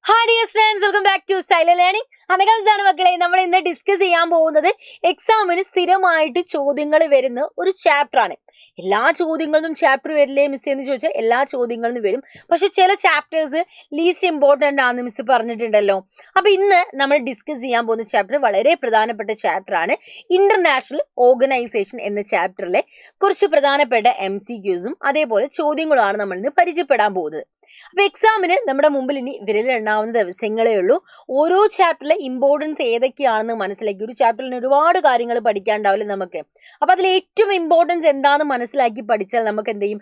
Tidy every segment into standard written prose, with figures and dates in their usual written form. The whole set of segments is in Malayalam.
Hi dear friends, welcome back to Xylem Learning. അന്നേരം മക്കളെ നമ്മൾ ഇന്ന് ഡിസ്കസ് ചെയ്യാൻ പോകുന്നത് എക്സാമിന് സ്ഥിരമായിട്ട് ചോദ്യങ്ങൾ വരുന്ന ഒരു ചാപ്റ്റർ ആണ്. എല്ലാ ചോദ്യങ്ങളിലും ചാപ്റ്റർ വരില്ലേ മിസ് എന്ന് ചോദിച്ചാൽ എല്ലാ ചോദ്യങ്ങളിലും വരും. പക്ഷെ ചില ചാപ്റ്റേഴ്സ് ലീസ്റ്റ് ഇമ്പോർട്ടൻ്റ് ആണെന്ന് മിസ് പറഞ്ഞിട്ടുണ്ടല്ലോ. അപ്പോൾ ഇന്ന് നമ്മൾ ഡിസ്കസ് ചെയ്യാൻ പോകുന്ന ചാപ്റ്റർ വളരെ പ്രധാനപ്പെട്ട ചാപ്റ്റർ ആണ്. ഇന്റർനാഷണൽ ഓർഗനൈസേഷൻ എന്ന ചാപ്റ്ററിലെ കുറച്ച് പ്രധാനപ്പെട്ട MCQസും അതേപോലെ ചോദ്യങ്ങളുമാണ് നമ്മൾ ഇന്ന് പരിചയപ്പെടാൻ പോകുന്നത്. അപ്പോൾ എക്സാമിന് നമ്മുടെ മുമ്പിൽ ഇനി വിരലിലെണ്ണാവുന്ന ദിവസങ്ങളേ ഉള്ളൂ. ഓരോ ചാപ്റ്ററിലെ ഇമ്പോർട്ടൻസ് ഏതൊക്കെയാണെന്ന് മനസ്സിലാക്കി, ഒരു ചാപ്റ്ററിന് ഒരുപാട് കാര്യങ്ങൾ പഠിക്കാനുണ്ടാവില്ല നമുക്ക്. അപ്പോൾ അതിൽ ഏറ്റവും ഇമ്പോർട്ടൻസ് എന്താണെന്ന് മനസ്സിലാക്കി പഠിച്ചാൽ നമുക്ക് എന്ത് ചെയ്യും,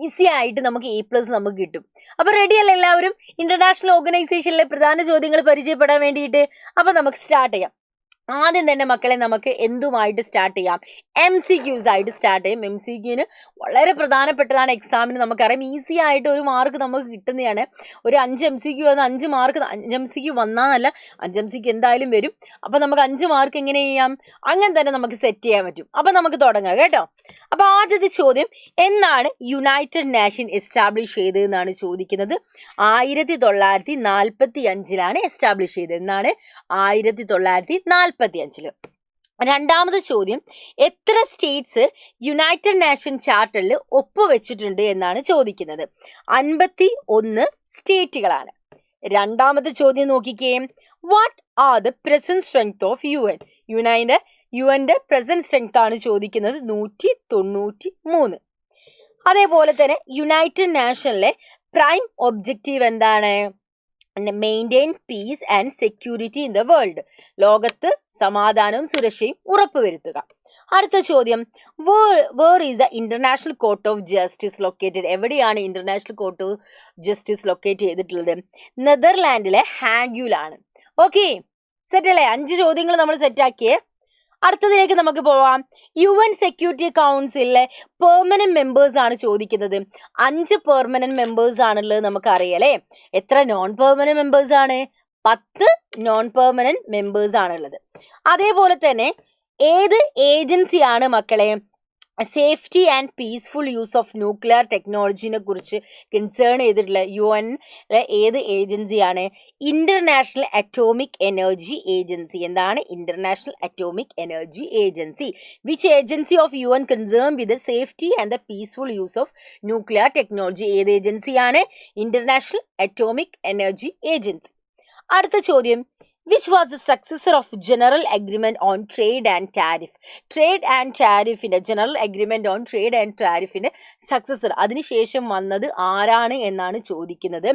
ഈസി ആയിട്ട് നമുക്ക് A+ നമുക്ക് കിട്ടും. അപ്പോൾ റെഡിയല്ലേ എല്ലാവരും ഇന്റർനാഷണൽ ഓർഗനൈസേഷനിലെ പ്രധാന ചോദ്യങ്ങൾ പരിചയപ്പെടാൻ വേണ്ടിയിട്ട്? അപ്പോൾ നമുക്ക് സ്റ്റാർട്ട് ചെയ്യാം. ആദ്യം തന്നെ മക്കളെ നമുക്ക് എന്തുമായിട്ട് സ്റ്റാർട്ട് ചെയ്യാം? MCQs ആയിട്ട് സ്റ്റാർട്ട് ചെയ്യും. MCQന് വളരെ പ്രധാനപ്പെട്ടതാണ്. എക്സാമിന് നമുക്കറിയാം ഈസി ആയിട്ട് ഒരു മാർക്ക് നമുക്ക് കിട്ടുന്നതാണ്. ഒരു 5 MCQ വന്ന് 5 മാർക്ക്, 5 MCQ വന്നാന്നല്ല 5 MCQ എന്തായാലും വരും. അപ്പോൾ നമുക്ക് 5 മാർക്ക് എങ്ങനെ ചെയ്യാം? അങ്ങനെ തന്നെ നമുക്ക് സെറ്റ് ചെയ്യാൻ പറ്റും. അപ്പോൾ നമുക്ക് തുടങ്ങാം കേട്ടോ. അപ്പോൾ ആദ്യത്തെ ചോദ്യം, എന്നാണ് യുണൈറ്റഡ് നേഷൻ എസ്റ്റാബ്ലിഷ് ചെയ്തതെന്നാണ് ചോദിക്കുന്നത്. 1945 എസ്റ്റാബ്ലിഷ് ചെയ്തത്. എന്നാണ്? 1945. രണ്ടാമത് ചോദ്യം, എത്ര സ്റ്റേറ്റ്സ് യുണൈറ്റഡ് നേഷൻ ചാർട്ടറിൽ ഒപ്പുവെച്ചിട്ടുണ്ട് എന്നാണ് ചോദിക്കുന്നത്. 51 സ്റ്റേറ്റുകളാണ്. രണ്ടാമത്തെ ചോദ്യം നോക്കിക്കേ, what are the present strength of യുഎന്റെ പ്രസന്റ് സ്ട്രെങ്ത് ആണ് ചോദിക്കുന്നത്. 193. അതേപോലെ തന്നെ യുണൈറ്റഡ് നേഷനിലെ പ്രൈം ഒബ്ജക്റ്റീവ് എന്താണ്? Maintain peace and security in the world. ലോകത്ത് സമാധാനവും സുരക്ഷയും ഉറപ്പുവരുത്തുക. അടുത്ത ചോദ്യം, where is the international court of justice located? എവിടെയാണ് international court of justice locate ചെയ്തിട്ടുള്ളത്? നെതർലാൻഡിലെ ഹാഗ്യൂലാണ്. ഓക്കെ, സെറ്റ് അല്ലേ? 5 ചോദ്യങ്ങൾ നമ്മൾ സെറ്റാക്കിയേ. അടുത്തതിലേക്ക് നമുക്ക് പോവാം. UN സെക്യൂരിറ്റി കൗൺസിലിലെ പെർമനന്റ് മെമ്പേഴ്സ് ആണ് ചോദിക്കുന്നത്. 5 പെർമനന്റ് മെമ്പേഴ്സ് ആണുള്ളത് നമുക്കറിയാലേ. എത്ര നോൺ പെർമനന്റ് മെമ്പേഴ്സ് ആണ്? 10 നോൺ പെർമനന്റ് മെമ്പേഴ്സ് ആണുള്ളത്. അതേപോലെ തന്നെ ഏത് ഏജൻസിയാണ് മക്കളെ safety and peaceful use of nuclear ടെക്നോളജിനെ കുറിച്ച് കൺസേൺ ചെയ്തിട്ടുള്ള UN-ലെ ഏത് ഏജൻസിയാണ്? International atomic energy agency. എന്താണ്? International atomic energy agency. Which agency of UN concern with the safety and the peaceful use of nuclear technology? ഏത് ഏജൻസിയാണ്? International atomic energy agency. അടുത്ത ചോദ്യം, which was the successor of general agreement on trade and tariff? Trade and tariff in a general agreement on trade and tariff in a successor, അതിനുശേഷം വന്നത് ആരാണ് എന്നാണ് ചോദിക്കുന്നത്.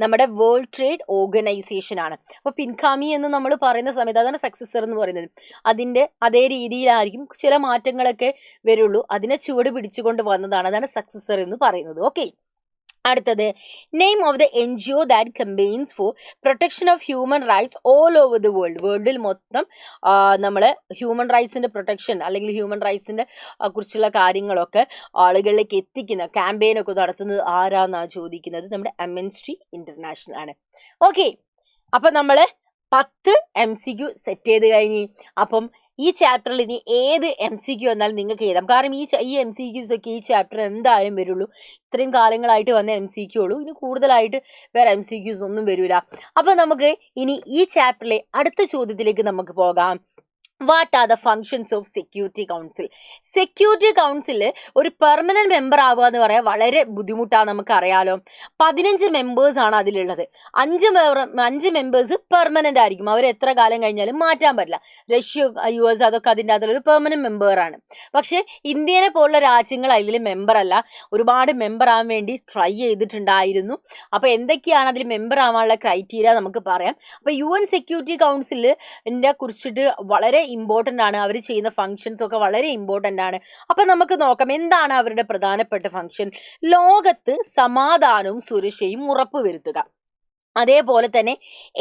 നമ്മുടെ വേൾഡ് ട്രേഡ് ഓർഗനൈസേഷൻ ആണ്. അപ്പോൾ പിൻഗാമി എന്ന് നമ്മൾ പറയുന്ന സമയത്ത് അതാണ് സക്സസർ എന്ന് പറയുന്നത്. അതിൻ്റെ അതേ രീതിയിലായിരിക്കും, ചില മാറ്റങ്ങളൊക്കെ വരുള്ളൂ. അതിനെ ചുവട് പിടിച്ചുകൊണ്ട് വന്നതാണ്, അതാണ് സക്സസർ എന്ന് പറയുന്നത്. ഓക്കെ, അടുത്തത്, name of the NGO that combines for protection of human rights all over the world. വേൾഡിൽ മൊത്തം നമ്മൾ ഹ്യൂമൻ റൈറ്റ്സിൻ്റെ പ്രൊട്ടക്ഷൻ അല്ലെങ്കിൽ ഹ്യൂമൻ റൈറ്റ്സിൻ്റെ കുറിച്ചുള്ള കാര്യങ്ങളൊക്കെ ആളുകളിലേക്ക് എത്തിക്കുന്ന ക്യാമ്പയിനൊക്കെ നടത്തുന്നത് ആരാന്നാണ് ചോദിക്കുന്നത്. നമ്മുടെ അമൻസ്റ്റി ഇന്റർനാഷണൽ ആണ്. ഓക്കെ, അപ്പം നമ്മൾ 10 MCQ സെറ്റ് ചെയ്ത് കഴിഞ്ഞ്. അപ്പം ഈ ചാപ്റ്ററിൽ ഇനി ഏത് MCQ വന്നാലും നിങ്ങൾക്ക് എഴുതാം. കാരണം ഈ MCQs ഒക്കെ ഈ ചാപ്റ്റർ എന്തായാലും വരുള്ളൂ. ഇത്രയും കാലങ്ങളായിട്ട് വന്ന MCQ ഉള്ളൂ. ഇനി കൂടുതലായിട്ട് വേറെ MCQs ഒന്നും വരില്ല. അപ്പോൾ നമുക്ക് ഇനി ഈ ചാപ്റ്ററിലെ അടുത്ത ചോദ്യത്തിലേക്ക് നമുക്ക് പോകാം. What are the functions of security council? Security council ഒരു പെർമനന്റ് മെമ്പർ ആവുക എന്ന് പറയാൻ വളരെ ബുദ്ധിമുട്ടാണ്, നമുക്കറിയാലോ. 15 മെമ്പേഴ്സ് ആണ് അതിലുള്ളത്. 5 മെമ്പേഴ്സ് പെർമനന്റ് ആയിരിക്കും. അവർ എത്ര കാലം കഴിഞ്ഞാലും മാറ്റാൻ പറ്റില്ല. റഷ്യ, US അതൊക്കെ അതിൻ്റെ അതിലൊരു പെർമനന്റ് മെമ്പറാണ്. പക്ഷേ ഇന്ത്യനെ പോലുള്ള രാജ്യങ്ങൾ അതിൽ മെമ്പർ അല്ല. ഒരുപാട് മെമ്പർ ആവാൻ വേണ്ടി ട്രൈ ചെയ്തിട്ടുണ്ടായിരുന്നു. അപ്പോൾ എന്തൊക്കെയാണ് അതിൽ മെമ്പർ ആവാനുള്ള ക്രൈറ്റീരിയ നമുക്ക് പറയാം. അപ്പോൾ UN സെക്യൂരിറ്റി കൗൺസിലിനെ കുറിച്ചിട്ട് വളരെ ഇമ്പോർട്ടൻ്റ് ആണ്. അവർ ചെയ്യുന്ന ഫങ്ഷൻസ് ഒക്കെ വളരെ ഇമ്പോർട്ടൻ്റ് ആണ്. അപ്പം നമുക്ക് നോക്കാം എന്താണ് അവരുടെ പ്രധാനപ്പെട്ട ഫങ്ഷൻ. ലോകത്ത് സമാധാനവും സുരക്ഷയും ഉറപ്പുവരുത്തുക. അതേപോലെ തന്നെ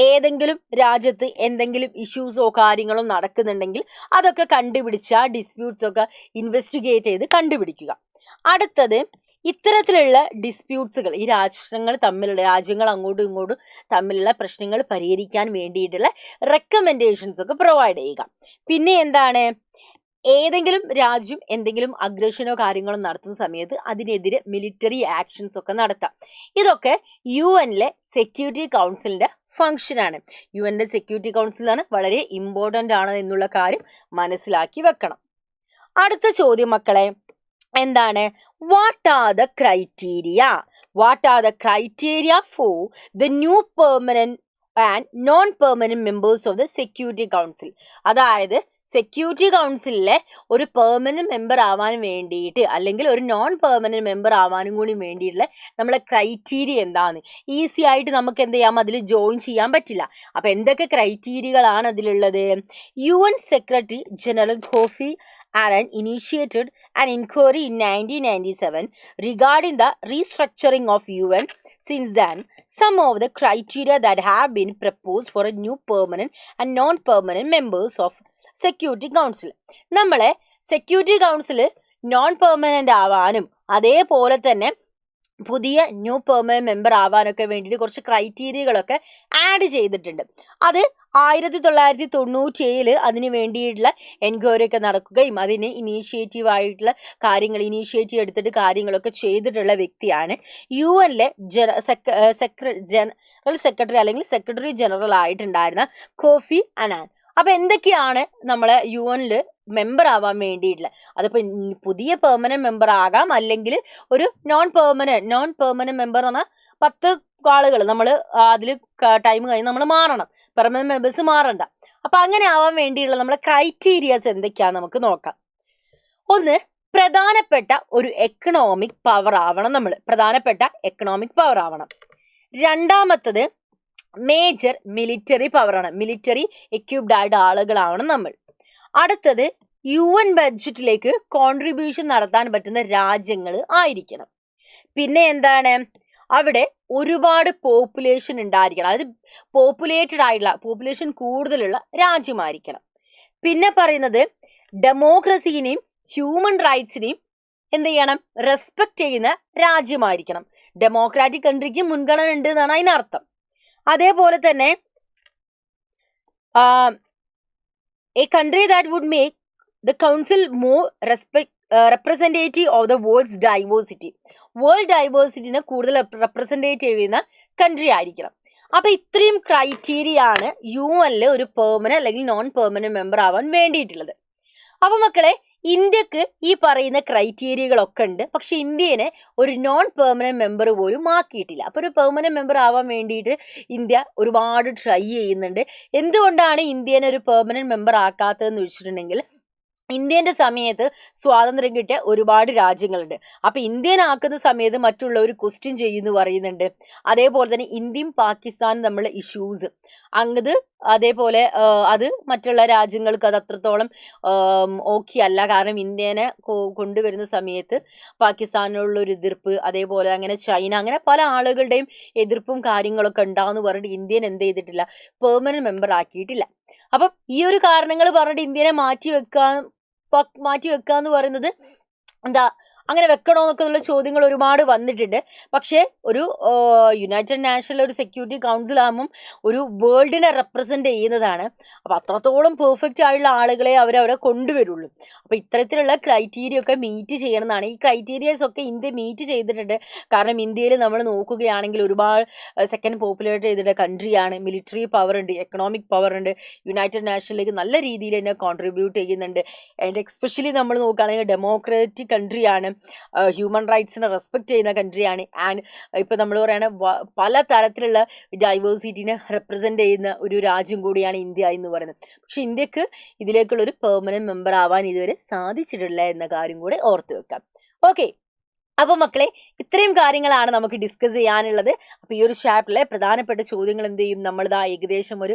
ഏതെങ്കിലും രാജ്യത്ത് എന്തെങ്കിലും ഇഷ്യൂസോ കാര്യങ്ങളോ നടക്കുന്നുണ്ടെങ്കിൽ അതൊക്കെ കണ്ടുപിടിച്ച ഡിസ്പ്യൂട്ട്സ് ഒക്കെ ഇൻവെസ്റ്റിഗേറ്റ് ചെയ്ത് കണ്ടുപിടിക്കുക. അടുത്തത്, ഇത്തരത്തിലുള്ള ഡിസ്പ്യൂട്ട്സുകൾ ഈ രാജ്യങ്ങൾ അങ്ങോട്ടും ഇങ്ങോട്ടും തമ്മിലുള്ള പ്രശ്നങ്ങൾ പരിഹരിക്കാൻ വേണ്ടിയിട്ടുള്ള റെക്കമെൻഡേഷൻസ് ഒക്കെ പ്രൊവൈഡ് ചെയ്യുക. പിന്നെ എന്താണ്? ഏതെങ്കിലും രാജ്യം എന്തെങ്കിലും അഗ്രഷനോ കാര്യങ്ങളോ നടത്തുന്ന സമയത്ത് അതിനെതിരെ മിലിറ്ററി ആക്ഷൻസ് ഒക്കെ നടത്താം. ഇതൊക്കെ UN സെക്യൂരിറ്റി കൗൺസിലിന്റെ ഫംഗ്ഷനാണ്. UN സെക്യൂരിറ്റി കൗൺസിലാണ്, വളരെ ഇമ്പോർട്ടൻ്റ് ആണ് എന്നുള്ള കാര്യം മനസ്സിലാക്കി വെക്കണം. അടുത്ത ചോദ്യം മക്കളെ എന്താണ്? What are the criteria? What are the criteria for the new permanent and non permanent members of the security council? അതായത് സെക്യൂരിറ്റി കൗൺസിലിലെ ഒരു പെർമനന്റ് മെമ്പർ ആവാൻ വേണ്ടിയിട്ട് അല്ലെങ്കിൽ ഒരു നോൺ പെർമനന്റ് മെമ്പർ ആവാനും കൂടി വേണ്ടിയിട്ടുള്ള നമ്മളെ ക്രൈറ്റീരിയ എന്താണ്? ഈസി ആയിട്ട് നമുക്ക് എന്ത് ചെയ്യാം, അതിൽ ജോയിൻ ചെയ്യാൻ പറ്റില്ല. അപ്പം എന്തൊക്കെ ക്രൈറ്റീരിയകളാണ് അതിലുള്ളത്? UN secretary general coffee Annan initiated an inquiry in 1997 regarding the restructuring of UN. Since then, some of the criteria that have been proposed for a new permanent and non-permanent members of Security Council. നമ്മളെ സെക്യൂരിറ്റി കൗൺസിൽ നോൺ പെർമനന്റ് ആവാനും അതേപോലെ തന്നെ പുതിയ ന്യൂ പെർമനന്റ് മെമ്പർ ആവാനൊക്കെ വേണ്ടിയിട്ട് കുറച്ച് ക്രൈറ്റീരിയകളൊക്കെ ആഡ് ചെയ്തിട്ടുണ്ട്. അത് 1997 അതിന് വേണ്ടിയിട്ടുള്ള എൻക്വയറി ഒക്കെ നടക്കുകയും അതിന് ഇനീഷ്യേറ്റീവ് എടുത്തിട്ട് കാര്യങ്ങളൊക്കെ ചെയ്തിട്ടുള്ള വ്യക്തിയാണ് UN ജനറൽ സെക്രട്ടറി അല്ലെങ്കിൽ സെക്രട്ടറി ജനറൽ ആയിട്ടുണ്ടായിരുന്ന കോഫി അനാൻ. അപ്പൊ എന്തൊക്കെയാണ് നമ്മളെ UN മെമ്പർ ആവാൻ വേണ്ടിയിട്ടുള്ള? അതിപ്പോ പുതിയ പെർമനന്റ് മെമ്പർ ആകാം, അല്ലെങ്കിൽ ഒരു നോൺ പെർമനന്റ് മെമ്പർ എന്ന് പറഞ്ഞാൽ 10 ആളുകൾ നമ്മൾ അതിൽ ടൈം കഴിഞ്ഞ് നമ്മൾ മാറണം, പെർമനന്റ് മെമ്പേഴ്സ് മാറണ്ട. അപ്പൊ അങ്ങനെ ആവാൻ വേണ്ടിയുള്ള നമ്മളെ ക്രൈറ്റീരിയസ് എന്തൊക്കെയാന്ന് നമുക്ക് നോക്കാം. ഒന്ന്, പ്രധാനപ്പെട്ട ഒരു എക്കണോമിക് പവർ ആവണം നമ്മൾ. രണ്ടാമത്തത് മേജർ മിലിറ്ററി പവറാണ്, മിലിറ്ററി എക്യുപ്ഡ് ആയിട്ട് ആളുകളാവണം നമ്മൾ. അടുത്തത് UN ബഡ്ജറ്റിലേക്ക് കോൺട്രിബ്യൂഷൻ നടത്താൻ പറ്റുന്ന രാജ്യങ്ങൾ ആയിരിക്കണം. പിന്നെ എന്താണ്, അവിടെ ഒരുപാട് പോപ്പുലേഷൻ ഉണ്ടായിരിക്കണം, അതായത് പോപ്പുലേഷൻ കൂടുതലുള്ള രാജ്യമായിരിക്കണം. പിന്നെ പറയുന്നത് ഡെമോക്രസിനെയും ഹ്യൂമൻ റൈറ്റ്സിനെയും എന്ത് ചെയ്യണം, റെസ്പെക്ട് ചെയ്യുന്ന രാജ്യമായിരിക്കണം. ഡെമോക്രാറ്റിക് കൺട്രിക്ക് മുൻഗണന ഉണ്ട് എന്നാണ് അതിനർത്ഥം. അതേപോലെ തന്നെ a country that would make the council more representative of the world's diversity. World ഡൈവേഴ്സിറ്റിനെ കൂടുതൽ റെപ്രസെൻറ്റേറ്റ് ചെയ്യുന്ന കൺട്രി ആയിരിക്കണം. അപ്പൊ ഇത്രയും ക്രൈറ്റീരിയ ആണ് UN ഒരു പെർമനന്റ് അല്ലെങ്കിൽ നോൺ പെർമനന്റ് മെമ്പർ ആവാൻ വേണ്ടിയിട്ടുള്ളത്. അപ്പൊ മക്കളെ, ഇന്ത്യക്ക് ഈ പറയുന്ന ക്രൈറ്റീരിയകളൊക്കെ ഉണ്ട്, പക്ഷെ ഇന്ത്യനെ ഒരു നോൺ പെർമനന്റ് മെമ്പർ പോലും ആക്കിയിട്ടില്ല. അപ്പോൾ ഒരു പെർമനന്റ് മെമ്പർ ആവാൻ വേണ്ടിയിട്ട് ഇന്ത്യ ഒരുപാട് ട്രൈ ചെയ്യുന്നുണ്ട്. എന്തുകൊണ്ടാണ് ഇന്ത്യനെ ഒരു പെർമനന്റ് മെമ്പർ ആക്കാത്തതെന്ന് വെച്ചിട്ടുണ്ടെങ്കിൽ, ഇന്ത്യൻ്റെ സമയത്ത് സ്വാതന്ത്ര്യം കിട്ടിയ ഒരുപാട് രാജ്യങ്ങളുണ്ട്. അപ്പം ഇന്ത്യനാക്കുന്ന സമയത്ത് മറ്റുള്ളവർ ക്വസ്റ്റ്യൻ ചെയ്യുന്നു പറയുന്നുണ്ട്. അതേപോലെ തന്നെ ഇന്ത്യയും പാകിസ്ഥാനും തമ്മിലുള്ള ഇഷ്യൂസ് അതേപോലെ അത് മറ്റുള്ള രാജ്യങ്ങൾക്ക് അത് അത്രത്തോളം ഓക്കെ അല്ല. കാരണം ഇന്ത്യനെ കൊണ്ടുവരുന്ന സമയത്ത് പാകിസ്ഥാനിലുള്ളൊരു എതിർപ്പ്, അതേപോലെ അങ്ങനെ ചൈന, അങ്ങനെ പല ആളുകളുടെയും എതിർപ്പും കാര്യങ്ങളൊക്കെ ഉണ്ടാവുമെന്ന് പറഞ്ഞിട്ട് ഇന്ത്യൻ എന്ത് ചെയ്തിട്ടില്ല, പെർമനന്റ് മെമ്പർ ആക്കിയിട്ടില്ല. അപ്പം ഈ ഒരു കാരണങ്ങൾ പറഞ്ഞിട്ട് ഇന്ത്യനെ മാറ്റി വെക്കുക എന്ന് പറയുന്നത് എന്താ, അങ്ങനെ വെക്കണോ എന്നൊക്കെ ചോദ്യങ്ങൾ ഒരുപാട് വന്നിട്ടുണ്ട്. പക്ഷേ ഒരു യുണൈറ്റഡ് നാഷണൽ ഒരു സെക്യൂരിറ്റി കൗൺസിൽ ആകുമ്പം ഒരു വേൾഡിനെ റെപ്രസെന്റ് ചെയ്യുന്നതാണ്. അപ്പം അത്രത്തോളം പെർഫെക്റ്റ് ആയിട്ടുള്ള ആളുകളെ അവരവിടെ കൊണ്ടുവരുള്ളൂ. അപ്പം ഇത്തരത്തിലുള്ള ക്രൈറ്റീരിയ ഒക്കെ മീറ്റ് ചെയ്യണമെന്നാണ്. ഈ ക്രൈറ്റീരിയസ് ഒക്കെ ഇന്ത്യ മീറ്റ് ചെയ്തിട്ടുണ്ട്. കാരണം ഇന്ത്യയിൽ നമ്മൾ നോക്കുകയാണെങ്കിൽ ഒരുപാട് സെക്കൻഡ് പോപ്പുലേറ്റ് ചെയ്തിട്ട് കൺട്രിയാണ്. മിലിറ്ററി പവർ ഉണ്ട്, എക്കണോമിക് പവർ ഉണ്ട്. യുണൈറ്റഡ് നാഷനിലേക്ക് നല്ല രീതിയിൽ തന്നെ കോൺട്രിബ്യൂട്ട് ചെയ്യുന്നുണ്ട്. ആൻഡ് എക്സ്പെഷ്യലി നമ്മൾ നോക്കുകയാണെങ്കിൽ ഡെമോക്രാറ്റിക് കൺട്രിയാണ്, ഹ്യൂമൻ റൈറ്റ്സിനെ റെസ്പെക്ട് ചെയ്യുന്ന കൺട്രിയാണ്. ആൻഡ് ഇപ്പം നമ്മൾ പറയുകയാണെങ്കിൽ പല തരത്തിലുള്ള ഡൈവേഴ്സിറ്റിനെ റെപ്രസെൻ്റ് ചെയ്യുന്ന ഒരു രാജ്യം കൂടിയാണ് ഇന്ത്യ എന്ന് പറയുന്നത്. പക്ഷെ ഇന്ത്യക്ക് ഇതിലേക്കുള്ളൊരു പെർമനന്റ് മെമ്പർ ആവാൻ ഇതുവരെ സാധിച്ചിട്ടില്ല എന്ന കാര്യം കൂടെ ഓർത്ത് വെക്കാം. ഓക്കെ, അപ്പോൾ മക്കളെ, ഇത്രയും കാര്യങ്ങളാണ് നമുക്ക് ഡിസ്കസ് ചെയ്യാനുള്ളത്. അപ്പോൾ ഈ ഒരു ചാപ്റ്ററിലെ പ്രധാനപ്പെട്ട ചോദ്യങ്ങൾ എന്ത് ചെയ്യും, നമ്മളിതാ ഏകദേശം ഒരു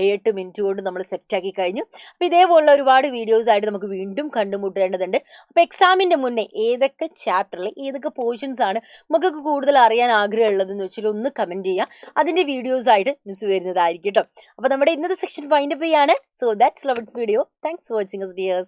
8 മിനിറ്റ് കൊണ്ട് നമ്മൾ സെറ്റാക്കി കഴിഞ്ഞു. അപ്പോൾ ഇതേപോലുള്ള ഒരുപാട് വീഡിയോസ് ആയിട്ട് നമുക്ക് വീണ്ടും കണ്ടുമുട്ടേണ്ടതുണ്ട്. അപ്പോൾ എക്സാമിൻ്റെ മുന്നേ ഏതൊക്കെ ചാപ്റ്ററിൽ ഏതൊക്കെ പോർഷൻസ് ആണ് നമുക്കൊക്കെ കൂടുതൽ അറിയാൻ ആഗ്രഹമുള്ളതെന്ന് വെച്ചാൽ ഒന്ന് കമൻറ്റ് ചെയ്യുക. അതിൻ്റെ വീഡിയോസ് ആയിട്ട് മിസ് വരുന്നതായിരിക്കും കേട്ടോ. അപ്പോൾ നമ്മുടെ ഇന്നത്തെ സെക്ഷൻ ഫൈൻഡപ്പ് ചെയ്യാണ്. So that's love it's video. Thanks for watching us dears.